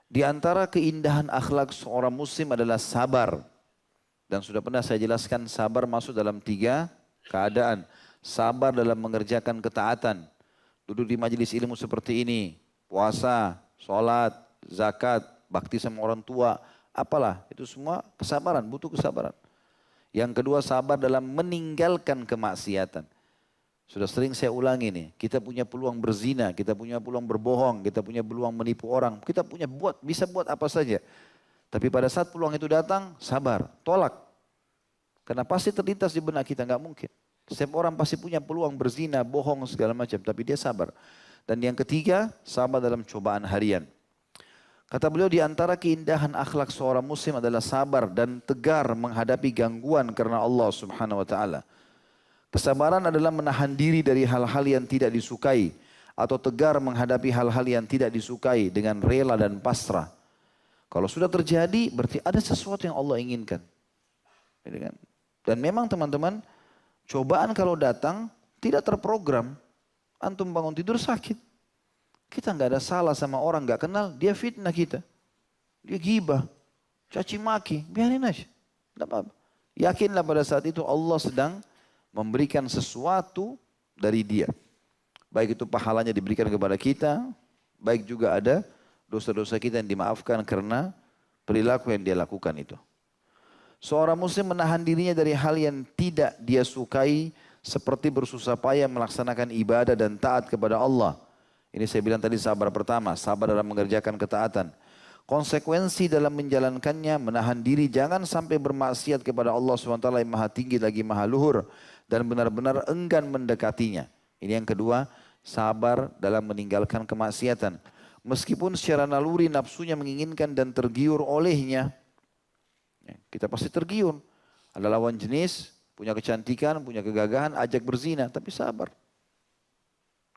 Di antara keindahan akhlak seorang muslim adalah sabar. Dan sudah pernah saya jelaskan sabar masuk dalam 3 keadaan. Sabar dalam mengerjakan ketaatan. Duduk di majelis ilmu seperti ini. Puasa, sholat, zakat, bakti sama orang tua. Apalah, itu semua kesabaran, butuh kesabaran. Yang kedua sabar dalam meninggalkan kemaksiatan. Sudah sering saya ulangi nih, kita punya peluang berzina, kita punya peluang berbohong, kita punya peluang menipu orang. Kita punya bisa buat apa saja. Tapi pada saat peluang itu datang, sabar, tolak. Karena pasti terlintas di benak kita, nggak mungkin. Setiap orang pasti punya peluang berzina, bohong, segala macam. Tapi dia sabar. Dan yang ketiga, sabar dalam cobaan harian. Kata beliau di antara keindahan akhlak seorang muslim adalah sabar dan tegar menghadapi gangguan karena Allah subhanahu wa ta'ala. Kesabaran adalah menahan diri dari hal-hal yang tidak disukai. Atau tegar menghadapi hal-hal yang tidak disukai dengan rela dan pasrah. Kalau sudah terjadi berarti ada sesuatu yang Allah inginkan. Dan memang teman-teman, cobaan kalau datang tidak terprogram. Antum bangun tidur sakit. Kita nggak ada salah sama orang nggak kenal, dia fitnah kita. Dia gibah, caci maki, biarin aja. Tidak apa-apa. Yakinlah pada saat itu Allah sedang memberikan sesuatu dari dia. Baik itu pahalanya diberikan kepada kita, baik juga ada dosa-dosa kita yang dimaafkan karena perilaku yang dia lakukan itu. Seorang muslim menahan dirinya dari hal yang tidak dia sukai seperti bersusah payah melaksanakan ibadah dan taat kepada Allah. Ini saya bilang tadi sabar pertama, sabar dalam mengerjakan ketaatan. Konsekuensi dalam menjalankannya, menahan diri jangan sampai bermaksiat kepada Allah SWT yang maha tinggi lagi maha luhur. Dan benar-benar enggan mendekatinya. Ini yang kedua, sabar dalam meninggalkan kemaksiatan. Meskipun secara naluri nafsunya menginginkan dan tergiur olehnya. Kita pasti tergiur. Ada lawan jenis, punya kecantikan, punya kegagahan, ajak berzina, tapi sabar.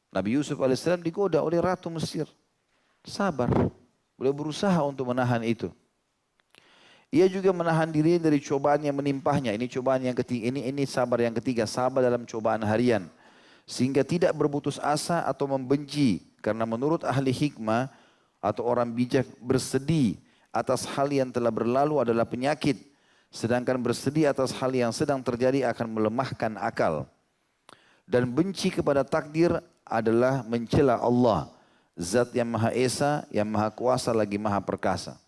Nabi Yusuf AS digoda oleh Ratu Mesir. Sabar. Beliau berusaha untuk menahan itu. Ia juga menahan diri dari cobaan yang menimpahnya. Ini cobaan yang ketiga. Ini sabar yang ketiga. Sabar dalam cobaan harian. Sehingga tidak berputus asa atau membenci. Karena menurut ahli hikmah atau orang bijak bersedih atas hal yang telah berlalu adalah penyakit. Sedangkan bersedih atas hal yang sedang terjadi akan melemahkan akal. Dan benci kepada takdir adalah mencela Allah. Zat yang Maha Esa, yang Maha Kuasa lagi Maha Perkasa.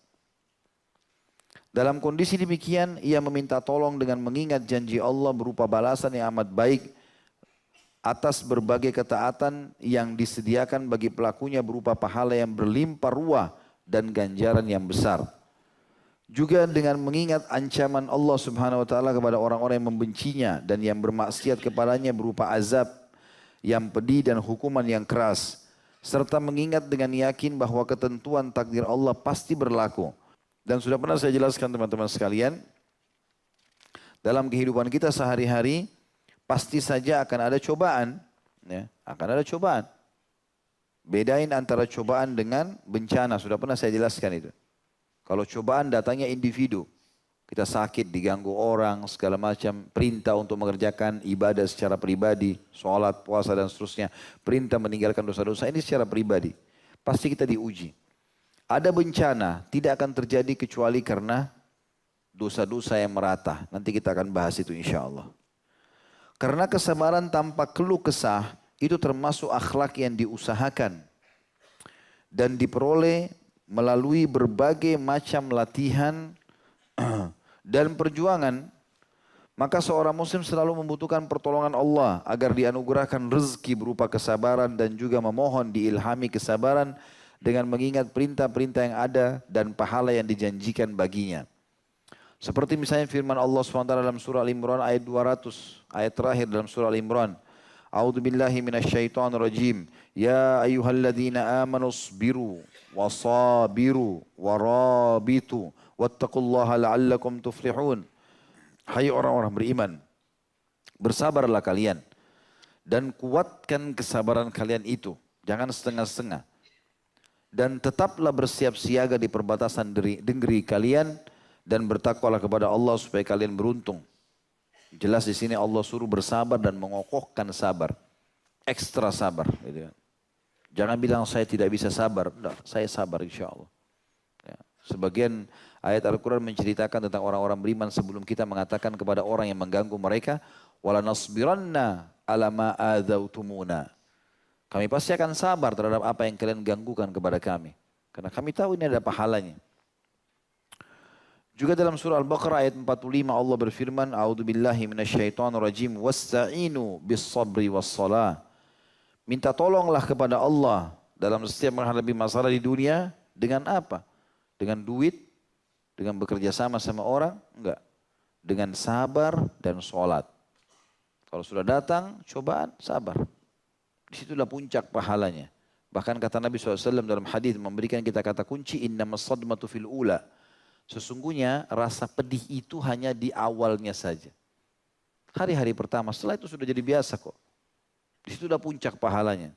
Dalam kondisi demikian, ia meminta tolong dengan mengingat janji Allah berupa balasan yang amat baik atas berbagai ketaatan yang disediakan bagi pelakunya berupa pahala yang berlimpah ruah dan ganjaran yang besar. Juga dengan mengingat ancaman Allah Subhanahu wa taala kepada orang-orang yang membencinya dan yang bermaksiat kepadanya berupa azab yang pedih dan hukuman yang keras. Serta mengingat dengan yakin bahwa ketentuan takdir Allah pasti berlaku. Dan sudah pernah saya jelaskan teman-teman sekalian, dalam kehidupan kita sehari-hari pasti saja akan ada cobaan. Ya, akan ada cobaan. Bedain antara cobaan dengan bencana, sudah pernah saya jelaskan itu. Kalau cobaan datangnya individu, kita sakit, diganggu orang, segala macam, perintah untuk mengerjakan ibadah secara pribadi, sholat, puasa dan seterusnya, perintah meninggalkan dosa-dosa, ini secara pribadi. Pasti kita diuji. Ada bencana, tidak akan terjadi kecuali karena dosa-dosa yang merata. Nanti kita akan bahas itu insya Allah. Karena kesabaran tanpa keluh kesah, itu termasuk akhlak yang diusahakan. Dan diperoleh melalui berbagai macam latihan dan perjuangan, maka seorang muslim selalu membutuhkan pertolongan Allah agar dianugerahkan rezeki berupa kesabaran dan juga memohon diilhami kesabaran dengan mengingat perintah-perintah yang ada dan pahala yang dijanjikan baginya. Seperti misalnya firman Allah SWT dalam surah Al-Imran ayat 200, ayat terakhir dalam surah Al-Imran. A'udzu billahi minasyaitonir rajim. Ya ayyuhalladzina amanu sabiru wasabiru warabitu wattaqullaha la'allakum tuflihun. Hai orang-orang beriman, bersabarlah kalian dan kuatkan kesabaran kalian itu, jangan setengah-setengah. Dan tetaplah bersiap siaga di perbatasan negeri kalian dan bertakwalah kepada Allah supaya kalian beruntung. Jelas di sini Allah suruh bersabar dan mengokohkan sabar, ekstra sabar. Gitu kan. Jangan bilang saya tidak bisa sabar, enggak, saya sabar insya Allah. Sebagian ayat Al-Quran menceritakan tentang orang-orang beriman sebelum kita mengatakan kepada orang yang mengganggu mereka, wala nasbiranna ala ma adzautumuna. Kami pasti akan sabar terhadap apa yang kalian ganggukan kepada kami. Karena kami tahu ini ada pahalanya. Juga dalam surah Al-Baqarah ayat 45 Allah berfirman, a'udzubillahi minasyaitonirrajim, wasta'inu bis-sabri was-shalah. Minta tolonglah kepada Allah dalam setiap menghadapi masalah di dunia dengan apa? Dengan duit, dengan bekerja sama orang? Enggak. Dengan sabar dan sholat. Kalau sudah datang cobaan, sabar. Disitulah puncak pahalanya. Bahkan kata Nabi SAW dalam hadis memberikan kita kata kunci, innamas sadmatu fil ula. Sesungguhnya rasa pedih itu hanya di awalnya saja. Hari-hari pertama, setelah itu sudah jadi biasa kok. Di situ sudah puncak pahalanya.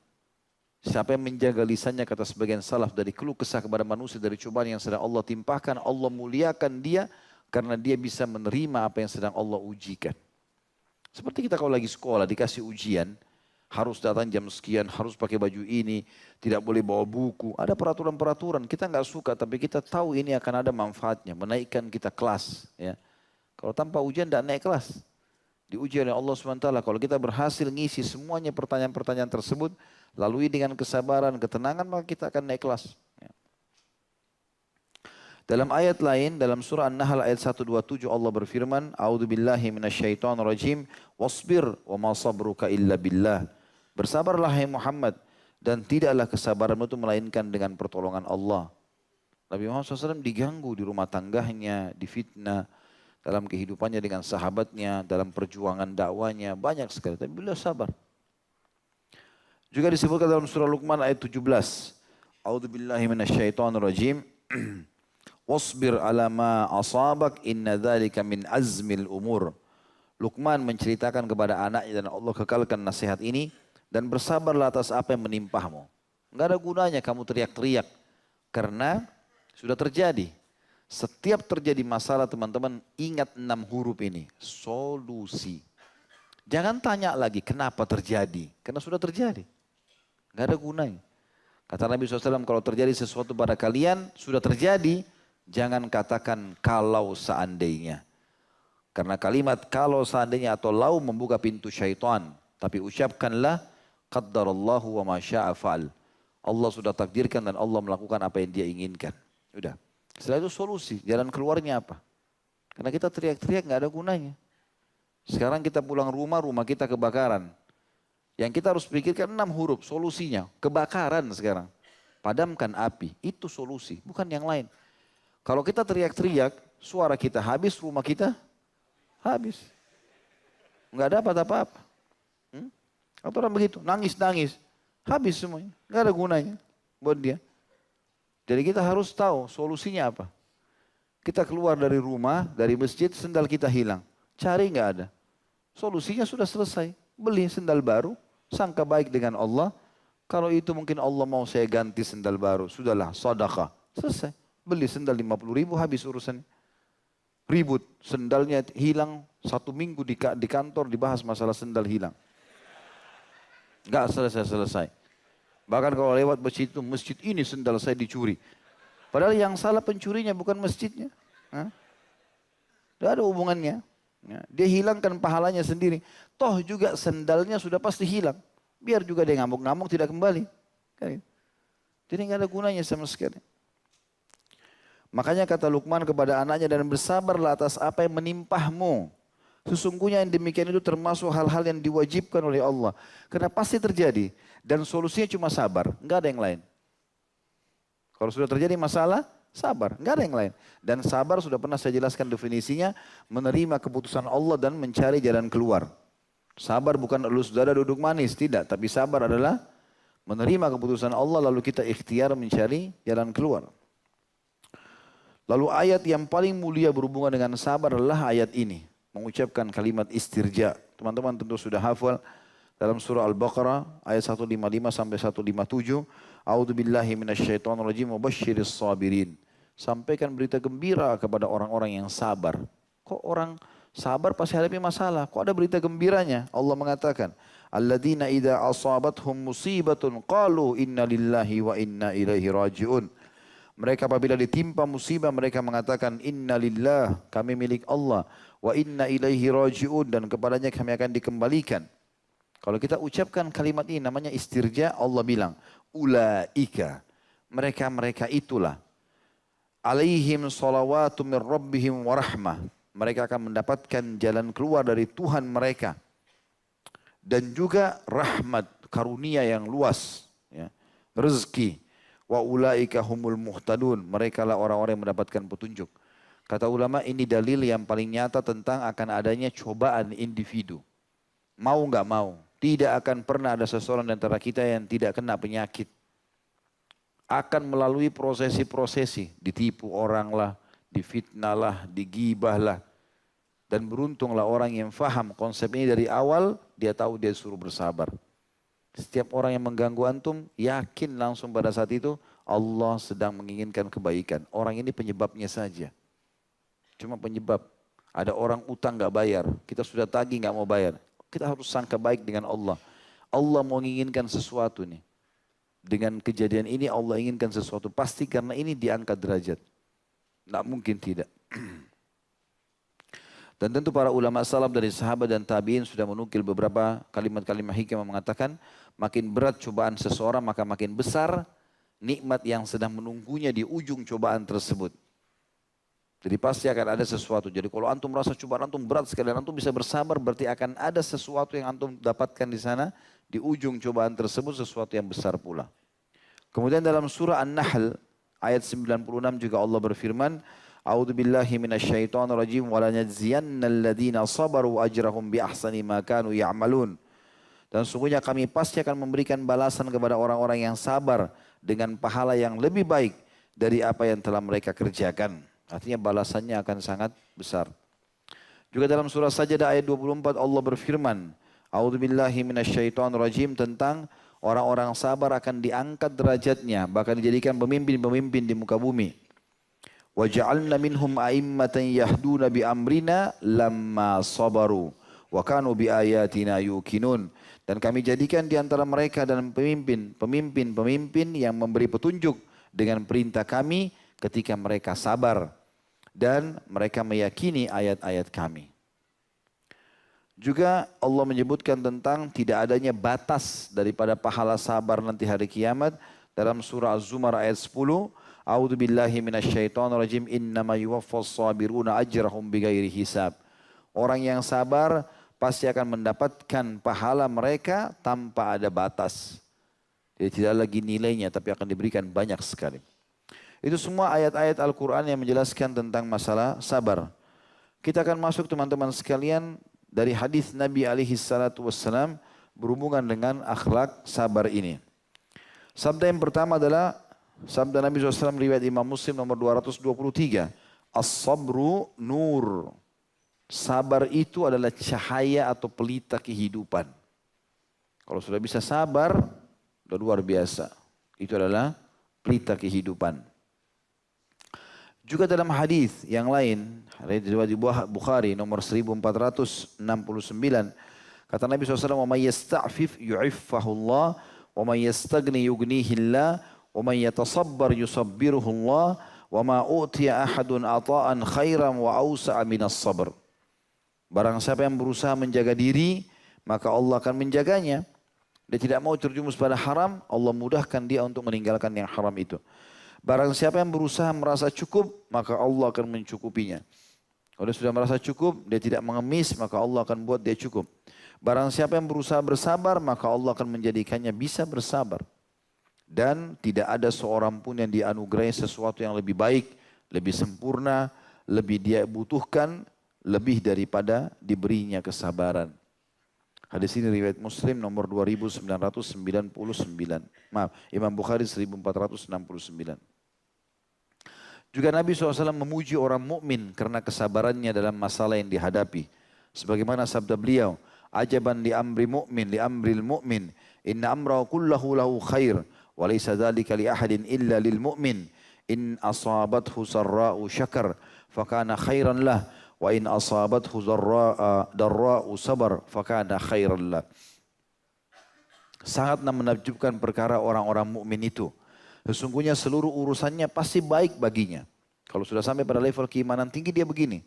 Siapa yang menjaga lisannya kata sebagian salaf dari keluh kesah kepada manusia dari cobaan yang sedang Allah timpahkan, Allah muliakan dia karena dia bisa menerima apa yang sedang Allah ujikan. Seperti kita kalau lagi sekolah dikasih ujian, harus datang jam sekian, harus pakai baju ini, tidak boleh bawa buku. Ada peraturan-peraturan, kita nggak suka tapi kita tahu ini akan ada manfaatnya, menaikkan kita kelas. Ya. Kalau tanpa ujian tidak naik kelas. Diuji oleh Allah SWT, kalau kita berhasil ngisi semuanya pertanyaan-pertanyaan tersebut, lalui dengan kesabaran, ketenangan, maka kita akan naik kelas. Ya. Dalam ayat lain, dalam surah An-Nahl ayat 127 Allah berfirman, a'udzubillahi minasyaitonirrajim, wasbir wa ma sabruka illa billah. Bersabarlah hai Muhammad, dan tidaklah kesabaranmu itu melainkan dengan pertolongan Allah. Nabi Muhammad SAW diganggu di rumah tangganya, difitnah, dalam kehidupannya dengan sahabatnya, dalam perjuangan dakwanya, banyak sekali. Tapi beliau sabar. Juga disebutkan dalam surah Luqman ayat 17. A'udzubillahi minasyaitonirrajim. Wasbir ala ma asabak inna dzalika min azmil umur. Luqman menceritakan kepada anaknya dan Allah kekalkan nasihat ini. Dan bersabarlah atas apa yang menimpahmu. Enggak ada gunanya kamu teriak-teriak. Karena sudah terjadi. Setiap terjadi masalah teman-teman ingat 6 huruf ini. Solusi. Jangan tanya lagi kenapa terjadi. Karena sudah terjadi. Enggak ada gunanya. Kata Nabi SAW kalau terjadi sesuatu pada kalian sudah terjadi. Jangan katakan kalau seandainya. Karena kalimat kalau seandainya atau lau membuka pintu syaitan. Tapi ucapkanlah qaddarallahu wa ma syaa fa'al. Allah sudah takdirkan dan Allah melakukan apa yang dia inginkan. Sudah. Setelah itu solusi, jalan keluarnya apa? Karena kita teriak-teriak nggak ada gunanya. Sekarang kita pulang rumah, rumah kita kebakaran. Yang kita harus pikirkan 6 huruf, solusinya. Kebakaran sekarang. Padamkan api, itu solusi, bukan yang lain. Kalau kita teriak-teriak, suara kita habis, rumah kita habis. Nggak dapat apa-apa. Atau orang begitu, nangis-nangis. Habis semuanya, nggak ada gunanya buat dia. Jadi kita harus tahu solusinya apa. Kita keluar dari rumah, dari masjid, sendal kita hilang. Cari nggak ada. Solusinya sudah selesai. Beli sendal baru, sangka baik dengan Allah. Kalau itu mungkin Allah mau saya ganti sendal baru. Sudahlah, sedekah. Selesai. Beli sendal 50.000 habis urusannya. Ribut, sendalnya hilang 1 minggu di kantor dibahas masalah sendal hilang. Nggak selesai-selesai. Bahkan kalau lewat masjid itu, masjid ini sendal saya dicuri. Padahal yang salah pencurinya bukan masjidnya. Tidak ada hubungannya. Dia hilangkan pahalanya sendiri. Toh juga sendalnya sudah pasti hilang. Biar juga dia ngamuk-ngamuk tidak kembali. Jadi nggak ada gunanya sama sekali. Makanya kata Luqman kepada anaknya, dan bersabarlah atas apa yang menimpahmu. Sesungguhnya yang demikian itu termasuk hal-hal yang diwajibkan oleh Allah. Karena pasti terjadi. Dan solusinya cuma sabar. Enggak ada yang lain. Kalau sudah terjadi masalah, sabar. Enggak ada yang lain. Dan sabar sudah pernah saya jelaskan definisinya. Menerima keputusan Allah dan mencari jalan keluar. Sabar bukan elus dada duduk manis. Tidak. Tapi sabar adalah menerima keputusan Allah lalu kita ikhtiar mencari jalan keluar. Lalu ayat yang paling mulia berhubungan dengan sabar adalah ayat ini. Mengucapkan kalimat istirja. Teman-teman tentu sudah hafal dalam surah Al-Baqarah ayat 155 sampai 157. A'udzubillahi minasyaitonirrajim wa basyiris sabirin. Sampaikan berita gembira kepada orang-orang yang sabar. Kok orang sabar pasti hadapi masalah? Kok ada berita gembiranya? Allah mengatakan, alladzina idza asabathum musibatun qalu inna lillahi wa inna ilaihi raji'un. Mereka apabila ditimpa musibah mereka mengatakan inna lillah, kami milik Allah, wa inna ilaihi raji'un, dan kepadanya kami akan dikembalikan. Kalau kita ucapkan kalimat ini namanya istirja, Allah bilang ulaika, mereka itulah, alaihim salawatu min rabbihim wa rahmah, mereka akan mendapatkan jalan keluar dari Tuhan mereka dan juga rahmat, karunia yang luas, ya, rezeki. Wa ulaika humul muhtadun, mereka lah orang-orang yang mendapatkan petunjuk. Kata ulama ini dalil yang paling nyata tentang akan adanya cobaan individu. Mau nggak mau, tidak akan pernah ada seseorang di antara kita yang tidak kena penyakit. Akan melalui prosesi-prosesi, ditipu orang lah, difitnah lah, digibah lah. Dan beruntunglah orang yang faham konsep ini dari awal, dia tahu dia suruh bersabar. Setiap orang yang mengganggu antum, yakin langsung pada saat itu Allah sedang menginginkan kebaikan. Orang ini penyebabnya saja. Cuma penyebab. Ada orang utang gak bayar, kita sudah tagih gak mau bayar. Kita harus sangka baik dengan Allah. Allah mau menginginkan sesuatu nih. Dengan kejadian ini Allah inginkan sesuatu. Pasti karena ini diangkat derajat. Nggak mungkin tidak. Dan tentu para ulama salaf dari sahabat dan tabi'in sudah menukil beberapa kalimat-kalimat hikmah mengatakan makin berat cobaan seseorang maka makin besar nikmat yang sedang menunggunya di ujung cobaan tersebut. Jadi pasti akan ada sesuatu. Jadi kalau antum merasa cobaan antum berat sekali dan antum bisa bersabar berarti akan ada sesuatu yang antum dapatkan di sana di ujung cobaan tersebut sesuatu yang besar pula. Kemudian dalam surah An-Nahl ayat 96 juga Allah berfirman A'udzu billahi minasyaitonir rajim wa lanajziyannal ladzina sabaru ajrahum bi ahsani ma kanu ya'malun. Dan sungguhnya kami pasti akan memberikan balasan kepada orang-orang yang sabar dengan pahala yang lebih baik dari apa yang telah mereka kerjakan. Artinya balasannya akan sangat besar. Juga dalam surah Sajdah ayat 24 Allah berfirman, A'udzu billahi minasyaitonir rajim tentang orang-orang sabar akan diangkat derajatnya, bahkan dijadikan pemimpin-pemimpin di muka bumi. وَجَعَلْنَا مِنْهُمْ أَئِمَّةً يَهْدُونَ بِأَمْرِنَا لَمَّا صَبَرُوا وَكَانُوا بِآيَاتِنَا يُوقِنُونَ. Dan kami jadikan di antara mereka dan pemimpin yang memberi petunjuk dengan perintah kami ketika mereka sabar dan mereka meyakini ayat-ayat kami. Juga Allah menyebutkan tentang tidak adanya batas daripada pahala sabar nanti hari kiamat dalam surah Az-Zumar ayat 10. A'udzu billahi minasyaitonir rajim innama yuwaffas sabiruna ajrahum bighairi hisab. Orang yang sabar pasti akan mendapatkan pahala mereka tanpa ada batas. Jadi tidak lagi nilainya tapi akan diberikan banyak sekali. Itu semua ayat-ayat Al-Quran yang menjelaskan tentang masalah sabar. Kita akan masuk teman-teman sekalian dari hadis Nabi alaihi salatu wassalam berhubungan dengan akhlak sabar ini. Sabda yang pertama adalah sabda Nabi SAW riwayat Imam Muslim nomor 223. As-sabru nur. Sabar itu adalah cahaya atau pelita kehidupan. Kalau sudah bisa sabar, sudah luar biasa. Itu adalah pelita kehidupan. Juga dalam hadis yang lain, riwayat Bukhari nomor 1469, kata Nabi SAW, "Wa may yasta'fif yu'iffahullah, wa may yastagni yughnihillah." وَمَنْ يَتَصَبَّرْ يُصَبِّرُهُ اللَّهُ وَمَا أُؤْتِيَ أَحَدٌ عَطَاءً خَيْرًا وَأَوْسَعَ مِنَ الصَّبْرِ. Barang siapa yang berusaha menjaga diri, maka Allah akan menjaganya. Dia tidak mau terjumus pada haram, Allah mudahkan dia untuk meninggalkan yang haram itu. Barang siapa yang berusaha merasa cukup, maka Allah akan mencukupinya. Kalau dia sudah merasa cukup, dia tidak mengemis, maka Allah akan buat dia cukup. Barang siapa yang berusaha bersabar, maka Allah akan menjadikannya bisa bersabar. Dan tidak ada seorang pun yang dianugerahi sesuatu yang lebih baik, lebih sempurna, lebih dia butuhkan, lebih daripada diberinya kesabaran. Hadis ini riwayat Muslim nomor 2999. Maaf, Imam Bukhari 1469. Juga Nabi SAW memuji orang mukmin karena kesabarannya dalam masalah yang dihadapi. Sebagaimana sabda beliau, ajaban li amri mu'min, li amril mu'min, inna amrahu kullahu lahu khair. Walaysa dzalika li ahadin illa lil mu'min in asabathu sarra'u syakar fakana khairan lah wa in asabathu darra'u sabar fakana khairan lah. Sangat menakjubkan perkara orang-orang mukmin itu. Sesungguhnya seluruh urusannya pasti baik baginya. Kalau sudah sampai pada level keimanan tinggi dia begini.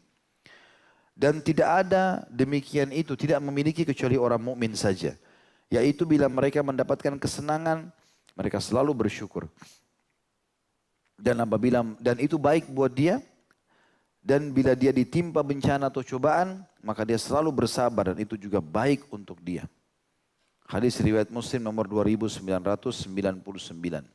Dan tidak ada demikian itu, tidak memiliki kecuali orang mukmin saja. Yaitu bila mereka mendapatkan kesenangan, mereka selalu bersyukur. Dan itu baik buat dia. Dan bila dia ditimpa bencana atau cobaan, maka dia selalu bersabar dan itu juga baik untuk dia. Hadis riwayat Muslim nomor 2999.